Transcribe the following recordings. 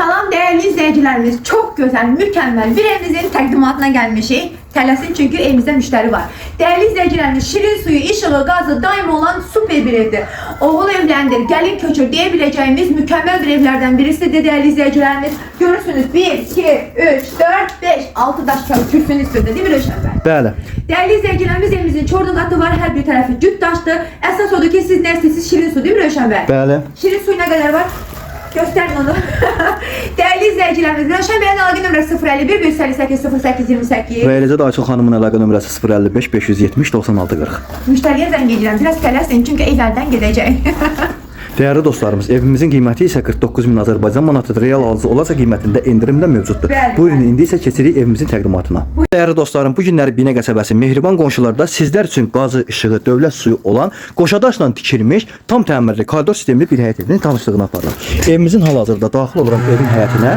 Salam değerli izleyicilerimiz, çok güzel, mükemmel bir evimizin təqdimatına gelmişik. Tələsin çünkü evimizde müşteri var. Değerli izleyicilerimiz, şirin suyu, işığı, gazı daim olan süper bir evdir. Oğul evlendir, gelin köçür diyebileceğimiz mükemmel bir evlerden birisidir değerli izleyicilerimiz. Görürsünüz 1, 2, 3, 4, 5, 6 daş kürsünün üstünde değil mi Röşen Bey? Bəli. Değerli izleyicilerimiz, evimizin çorlu katı var, her bir tarafı cüt taştı. Esas odur ki siz nersiniz, şirin su değil mi Röşen Bey? Bəli. Şirin suyu ne kadar var? Gösterin onu. Değerli izleyicilerimiz, Röşen Bey'in əlaqə nömrəsi 051 558 08 28. Və eləcə də Ayçıl xanımın əlaqə nömrəsi 055 570 96 40. Müşteriye zəng edirəm. Biraz tələsin çünkü evlərdən gedəcək. Değerli dostlarımız, evimizin qiyməti isə 49.000 Azərbaycan manatıdır. Real alıcı olarsa qiymətində endirim də mövcuddur. Bəli, Buyurun, indi isə keçirik evimizin təqdimatına. Değerli dostlarım, bu günləri Binə qəsəbəsi Mehriban qonşularda sizlər üçün qazı, işığı, dövlət suyu olan qoşadaşla tikilmiş, tam təmirli koridor sistemli bir həyət evinin tanışlığına aparırıq. Evimizin hal-hazırda daxil olarak evin həyətinə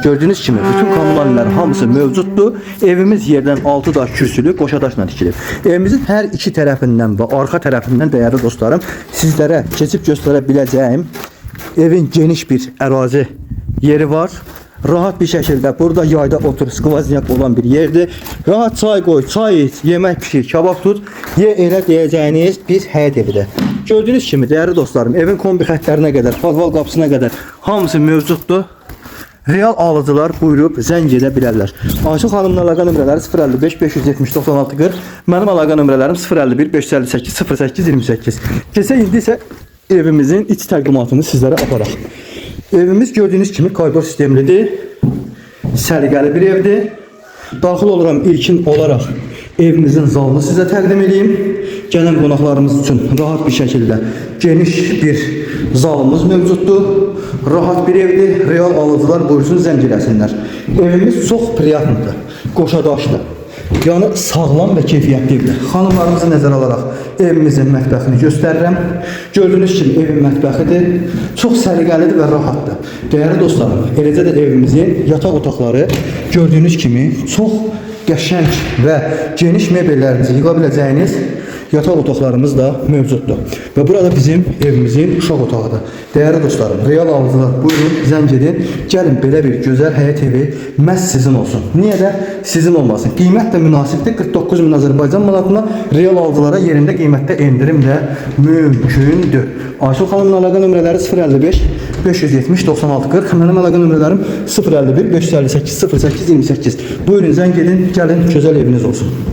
gördüyünüz kimi bütün kommunallər hamısı mövcuddur. Evimiz yerdən 6 daş kürsülü qoşadaşla tikilib. Evimizin hər iki tərəfindən və arxa tərəfindən değerli dostlarım sizlərə keçib göstərə biləcəyim evin geniş bir ərazi yeri var. Rahat bir şekilde burada yayda otur skvazyak olan bir yerdir. Rahat çay koy, çay iç, yemek pişir, kebap tut, ye elə deyəcəyiniz bir həyət evidir. Gördüğünüz kimi değerli dostlarım, evin kombi xətlərinə qədər, palval qapısına qədər hamısı mövcuddur. Real alıcılar buyurub zəng edə bilərlər. Ayşə xanımın əlaqə nömrələri 055 570 96 40, mənim əlaqə nömrələrim 051 558 08 28. Keçək indi isə evimizin iç təqdimatını sizlərə aparaq. Evimiz gördüğünüz kimi koridor sistemlidir. Səliqəli bir evdir. Daxil oluram ilkin olarak evimizin zalını sizə təqdim edeyim. Gələn qonaqlarımız üçün rahat bir şekilde geniş bir zalımız mövcuddur. Rahat bir evdir. Real alıcılar buyursun zəng eləsinlər. Evimiz çox priятныdır. Qoşadaşdır. Yani sağlam ve keyfiyyətli evdir. Xanımlarımızı nəzərə alaraq evimizin mətbəxini göstərirəm. Gördüyünüz kimi evin mətbəxidir. Çox səliqəlidir və rahatdır. Değerli dostlarım, eləcə də evimizin yataq otaqları gördüyünüz kimi çox qəşəng və geniş mebellərinizi yığa biləcəyiniz yataq otaqlarımız da mövcuddur. Ve burada bizim evimizin uşaq otağıdır. Değerli dostlarım, real alıcılar buyurun zəng edin. Gəlin belə bir gözəl həyət evi məhz sizin olsun. Niyə də sizin olmasın? Qiymət də münasibdir. 49.000 Azərbaycan manatına, real alıcılara yerində qiymətdə endirim də mümkündür. Ayşə xanımın əlaqə nömrələri 055 570 96 40. Mənim əlaqə nömrələrim 051 558 08 28. Buyurun zəng edin, gəlin gözəl eviniz olsun.